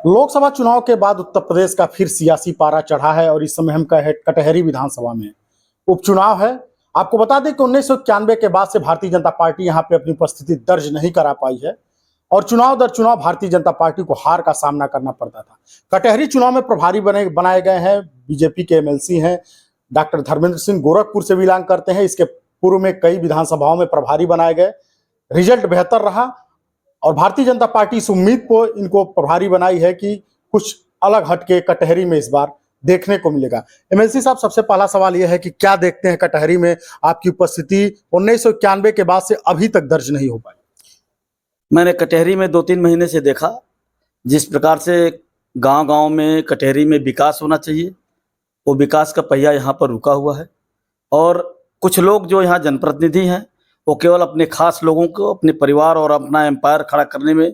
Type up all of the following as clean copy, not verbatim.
लोकसभा चुनाव के बाद उत्तर प्रदेश का फिर सियासी पारा चढ़ा है और इस समय हम कटहरी विधानसभा में उपचुनाव है। आपको बता दें कि 1991 के बाद से भारतीय जनता पार्टी यहां पे अपनी उपस्थिति दर्ज नहीं करा पाई है और चुनाव दर चुनाव भारतीय जनता पार्टी को हार का सामना करना पड़ता था। कटहरी चुनाव में प्रभारी बनाए गए हैं, बीजेपी के एमएलसी हैं डॉक्टर धर्मेंद्र सिंह, गोरखपुर से बिलोंग करते हैं। इसके पूर्व में कई विधानसभाओं में प्रभारी बनाए गए, रिजल्ट बेहतर रहा और भारतीय जनता पार्टी इस उम्मीद को इनको प्रभारी बनाई है कि कुछ अलग हटके कटहरी में इस बार देखने को मिलेगा। एमएलसी साहब, सबसे पहला सवाल यह है कि क्या देखते हैं कटहरी में आपकी उपस्थिति 1991 के बाद से अभी तक दर्ज नहीं हो पाई? मैंने कटहरी में 2-3 महीने से देखा जिस प्रकार से गांव-गांव में कटहरी में विकास होना चाहिए, वो विकास का पहिया यहाँ पर रुका हुआ है और कुछ लोग जो यहाँ जनप्रतिनिधि हैं वो केवल अपने खास लोगों को, अपने परिवार और अपना एम्पायर खड़ा करने में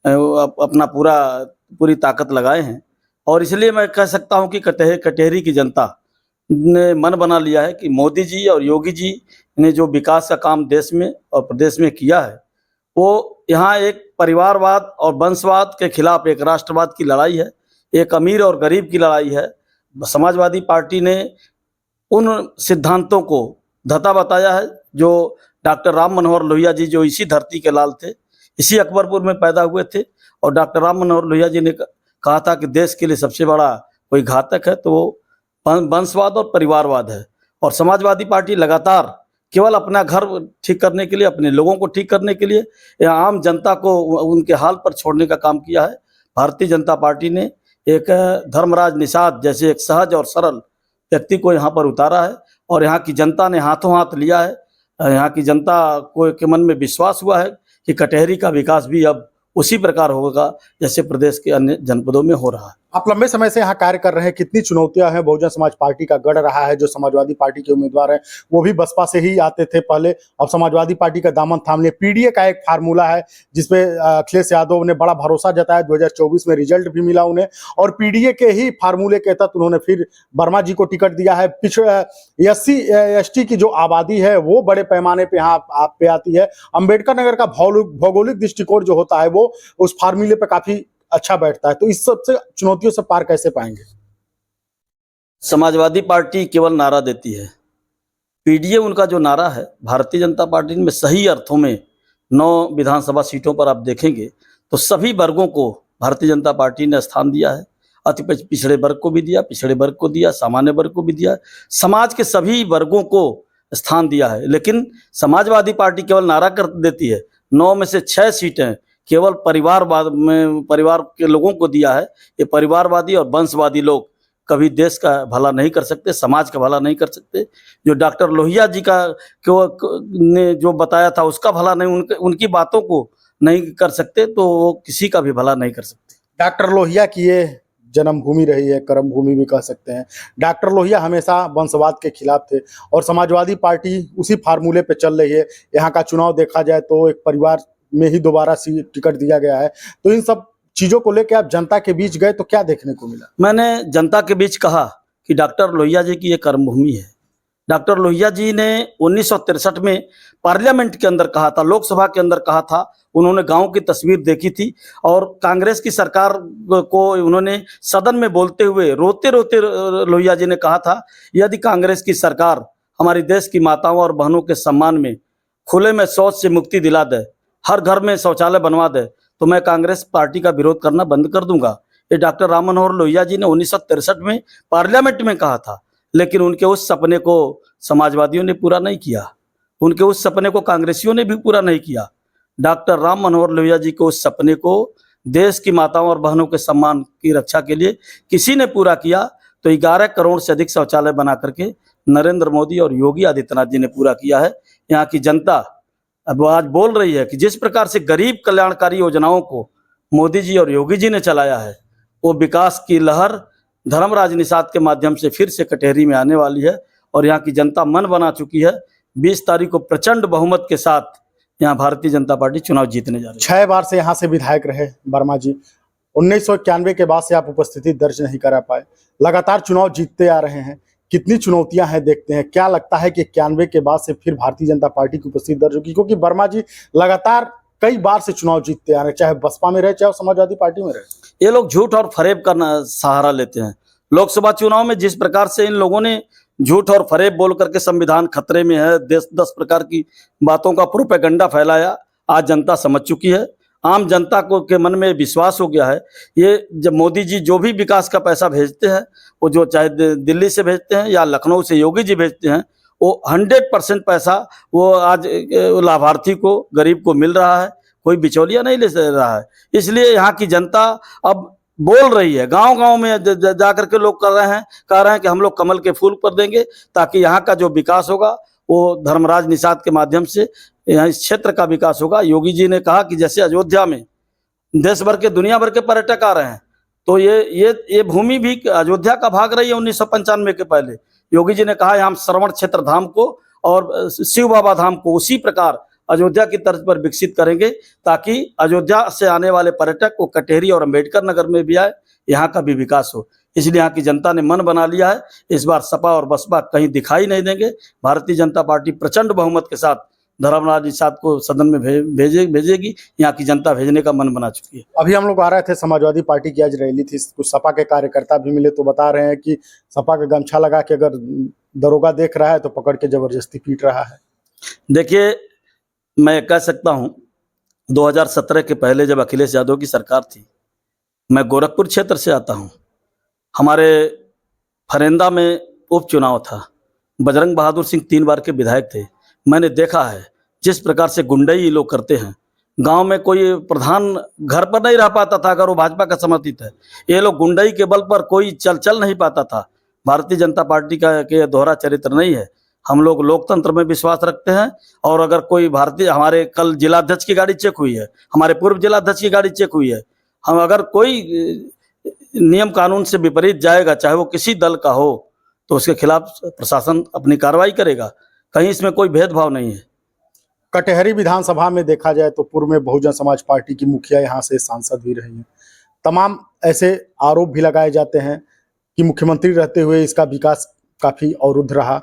अपना पूरी ताकत लगाए हैं। और इसलिए मैं कह सकता हूं कि कटहरी की जनता ने मन बना लिया है कि मोदी जी और योगी जी ने जो विकास का काम देश में और प्रदेश में किया है, वो यहाँ एक परिवारवाद और वंशवाद के खिलाफ एक राष्ट्रवाद की लड़ाई है, एक अमीर और गरीब की लड़ाई है। समाजवादी पार्टी ने उन सिद्धांतों को धता बताया है जो डॉक्टर राम मनोहर लोहिया जी, जो इसी धरती के लाल थे, इसी अकबरपुर में पैदा हुए थे और डॉक्टर राम मनोहर लोहिया जी ने कहा था कि देश के लिए सबसे बड़ा कोई घातक है तो वो वंशवाद और परिवारवाद है। और समाजवादी पार्टी लगातार केवल अपना घर ठीक करने के लिए, अपने लोगों को ठीक करने के लिए या आम जनता को उनके हाल पर छोड़ने का काम किया है। भारतीय जनता पार्टी ने एक धर्मराज निषाद जैसे एक सहज और सरल व्यक्ति को यहाँ पर उतारा है और यहाँ की जनता ने हाथों हाथ लिया है। यहाँ की जनता को के मन में विश्वास हुआ है कि कटहरी का विकास भी अब उसी प्रकार होगा जैसे प्रदेश के अन्य जनपदों में हो रहा है। आप लंबे समय से यहाँ कार्य कर रहे हैं, कितनी चुनौतियां हैं? बहुजन समाज पार्टी का गढ़ रहा है, जो समाजवादी पार्टी के उम्मीदवार हैं वो भी बसपा से ही आते थे पहले, अब समाजवादी पार्टी का दामन थाम लिए। पीडीए का एक फार्मूला है जिसपे अखिलेश यादव ने बड़ा भरोसा जताया, 2024 में रिजल्ट भी मिला उन्हें और पीडीए के ही फार्मूले के तहत उन्होंने फिर वर्मा जी को टिकट दिया है। SC ST की जो आबादी है वो बड़े पैमाने पे यहाँ आप पे आती है। अम्बेडकर नगर का भौगोलिक दृष्टिकोण जो होता है वो उस फार्मूले पे काफी अच्छा बैठता है, तो इस सबसे चुनौतियों से पार कैसे पाएंगे? समाजवादी पार्टी केवल नारा देती है, पीडीए उनका जो नारा है, भारतीय जनता पार्टी में सही अर्थों में 9 विधानसभा सीटों पर आप देखेंगे तो सभी वर्गों को भारतीय जनता पार्टी ने स्थान दिया है। अति पिछड़े वर्ग को भी दिया, पिछड़े वर्ग को दिया, सामान्य वर्ग को भी दिया, समाज के सभी वर्गों को स्थान दिया है। लेकिन समाजवादी पार्टी केवल नारा कर देती है, 9 में से 6 सीटें केवल परिवार के लोगों को दिया है। ये परिवारवादी और वंशवादी लोग कभी देश का भला नहीं कर सकते, समाज का भला नहीं कर सकते। जो डॉक्टर लोहिया जी का ने जो बताया था उसका भला नहीं, उनकी बातों को नहीं कर सकते, तो वो किसी का भी भला नहीं कर सकते। डॉक्टर लोहिया की ये जन्मभूमि रही है, कर्म भूमि भी कह सकते हैं। डॉक्टर लोहिया हमेशा वंशवाद के खिलाफ थे और समाजवादी पार्टी उसी फार्मूले पे चल रही है। यहाँ का चुनाव देखा जाए तो एक परिवार में ही दोबारा टिकट दिया गया है, तो इन सब चीजों को लेकर आप जनता के बीच गए तो क्या देखने को मिला? मैंने जनता के बीच कहा कि डॉक्टर लोहिया जी की ये कर्मभूमि है। डॉक्टर लोहिया जी ने 1963 में पार्लियामेंट के अंदर कहा था, लोकसभा के अंदर कहा था, उन्होंने गांव की तस्वीर देखी थी और कांग्रेस की सरकार को उन्होंने सदन में बोलते हुए रोते रोते लोहिया जी ने कहा था, यदि कांग्रेस की सरकार हमारी देश की माताओं और बहनों के सम्मान में खुले में शौच से मुक्ति दिला दे, हर घर में शौचालय बनवा दे, तो मैं कांग्रेस पार्टी का विरोध करना बंद कर दूंगा। ये डॉक्टर राम मनोहर लोहिया जी ने 1963 में पार्लियामेंट में कहा था, लेकिन उनके उस सपने को समाजवादियों ने पूरा नहीं किया, उनके उस सपने को कांग्रेसियों ने भी पूरा नहीं किया। डॉक्टर राम मनोहर लोहिया जी के उस सपने को देश की माताओं और बहनों के सम्मान की रक्षा के लिए किसी ने पूरा किया, तो 11 करोड़ से अधिक शौचालय बना करके नरेंद्र मोदी और योगी आदित्यनाथ जी ने पूरा किया है। यहाँ की जनता अब आज बोल रही है कि जिस प्रकार से गरीब कल्याणकारी योजनाओं को मोदी जी और योगी जी ने चलाया है, वो विकास की लहर धर्मराज निषाद के माध्यम से फिर से कटहरी में आने वाली है और यहाँ की जनता मन बना चुकी है। 20 तारीख को प्रचंड बहुमत के साथ यहाँ भारतीय जनता पार्टी चुनाव जीतने जा रही है। 6 बार से यहाँ से विधायक रहे वर्मा जी, 1991 के बाद से आप उपस्थिति दर्ज नहीं करा पाए, लगातार चुनाव जीतते आ रहे हैं, कितनी चुनौतियां हैं देखते हैं? क्या लगता है कि 91 के बाद से फिर भारतीय जनता पार्टी की उपस्थिति दर्ज होगी? क्योंकि वर्मा जी लगातार कई बार से चुनाव जीतते आ रहे हैं, चाहे बसपा में रहे चाहे समाजवादी पार्टी में रहे। ये लोग झूठ और फरेब का सहारा लेते हैं। लोकसभा चुनाव में जिस प्रकार से इन लोगों ने झूठ और फरेब बोल करके संविधान खतरे में है, 10 प्रकार की बातों का प्रोपेगेंडा फैलाया, आज जनता समझ चुकी है। आम जनता को के मन में विश्वास हो गया है। ये जब मोदी जी जो भी विकास का पैसा भेजते हैं, वो जो चाहे दिल्ली से भेजते हैं या लखनऊ से योगी जी भेजते हैं, वो 100% पैसा वो आज लाभार्थी को, गरीब को मिल रहा है, कोई बिचौलिया नहीं ले रहा है। इसलिए यहाँ की जनता अब बोल रही है, गांव-गांव में जा करके लोग कह रहे हैं कि हम लोग कमल के फूल पर देंगे, ताकि यहाँ का जो विकास होगा वो धर्मराज निषाद के माध्यम से यहाँ इस क्षेत्र का विकास होगा। योगी जी ने कहा कि जैसे अयोध्या में देश भर के, दुनिया भर के पर्यटक आ रहे हैं, तो ये भूमि भी अयोध्या का भाग रही है 1995 के पहले। योगी जी ने कहा हम श्रवण क्षेत्र धाम को और शिव बाबा धाम को उसी प्रकार अयोध्या की तर्ज पर विकसित करेंगे, ताकि अयोध्या से आने वाले पर्यटक को कटेहरी और अंबेडकर नगर में भी आए, यहाँ का भी विकास हो। इसलिए यहाँ की जनता ने मन बना लिया है, इस बार सपा और बसपा कहीं दिखाई नहीं देंगे। भारतीय जनता पार्टी प्रचंड बहुमत के साथ धर्मराज निषाद को सदन में भेजेगी। यहाँ की जनता भेजने का मन बना चुकी है। अभी हम लोग आ रहे थे, समाजवादी पार्टी की आज रैली थी, कुछ सपा के कार्यकर्ता भी मिले तो बता रहे हैं कि सपा का गमछा लगा के अगर दरोगा देख रहा है तो पकड़ के जबरदस्ती पीट रहा है। देखिए, मैं कह सकता हूँ 2017 के पहले जब अखिलेश यादव की सरकार थी, मैं गोरखपुर क्षेत्र से आता हूँ। हमारे फरेंदा में उपचुनाव था, बजरंग बहादुर सिंह 3 बार के विधायक थे। मैंने देखा है जिस प्रकार से गुंडई ये लोग करते हैं। गांव में कोई प्रधान घर पर नहीं रह पाता था अगर वो भाजपा का समर्थित है। ये लोग गुंडई के बल पर कोई चल नहीं पाता था। भारतीय जनता पार्टी का के दोहरा चरित्र नहीं है। हम लोग लोकतंत्र में विश्वास रखते हैं, और अगर कोई भारतीय, हमारे कल जिलाध्यक्ष की गाड़ी चेक हुई है, हमारे पूर्व जिलाध्यक्ष की गाड़ी चेक हुई है। हम अगर कोई नियम कानून से विपरीत जाएगा, चाहे वो किसी दल का हो, तो उसके खिलाफ प्रशासन अपनी कार्रवाई करेगा। कहीं इसमें कोई भेदभाव नहीं है। कटहरी विधानसभा में देखा जाए तो पूर्व में बहुजन समाज पार्टी की मुखिया यहाँ से सांसद भी रही हैं। तमाम ऐसे आरोप भी लगाए जाते हैं कि मुख्यमंत्री रहते हुए इसका विकास काफ़ी अवरुद्ध रहा।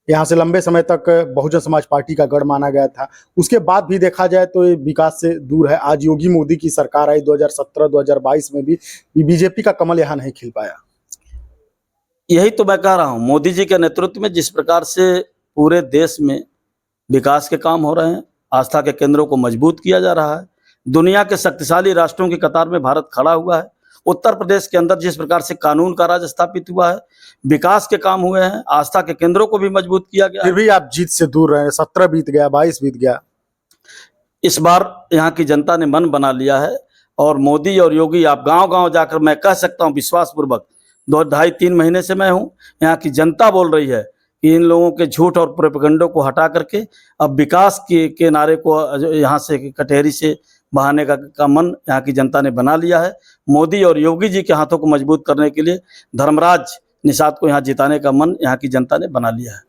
यहाँ से लंबे समय तक बहुजन समाज पार्टी का गढ़ माना गया था। उसके बाद भी देखा जाए तो ये विकास से दूर है। आज योगी मोदी की सरकार आई 2017-2022 में भी बीजेपी का कमल यहाँ नहीं खिल पाया। यही तो मैं कह रहा हूँ, मोदी जी के नेतृत्व में जिस प्रकार से पूरे देश में विकास के काम हो रहे हैं, आस्था के केंद्रों को मजबूत किया जा रहा है, दुनिया के शक्तिशाली राष्ट्रों की कतार में भारत खड़ा हुआ है। उत्तर प्रदेश के अंदर जिस प्रकार से कानून का राज स्थापित हुआ है, विकास के काम हुए हैं, आस्था के केंद्रों को भी मजबूत किया गया। फिर भी आप जीत से दूर रहे। 17 बीत गया, 22 बीत गया। इस बार यहाँ की जनता ने मन बना लिया है, और मोदी और योगी, आप गांव-गांव जाकर, मैं कह सकता हूँ विश्वासपूर्वक, 2-2.5-3 महीने से मैं हूँ, यहाँ की जनता बोल रही है कि इन लोगों के झूठ और प्रोपेगेंडों को हटा करके अब विकास के नारे को यहाँ से कटहरी से बहाने का मन यहाँ की जनता ने बना लिया है। मोदी और योगी जी के हाथों को मजबूत करने के लिए धर्मराज निषाद को यहाँ जिताने का मन यहाँ की जनता ने बना लिया है।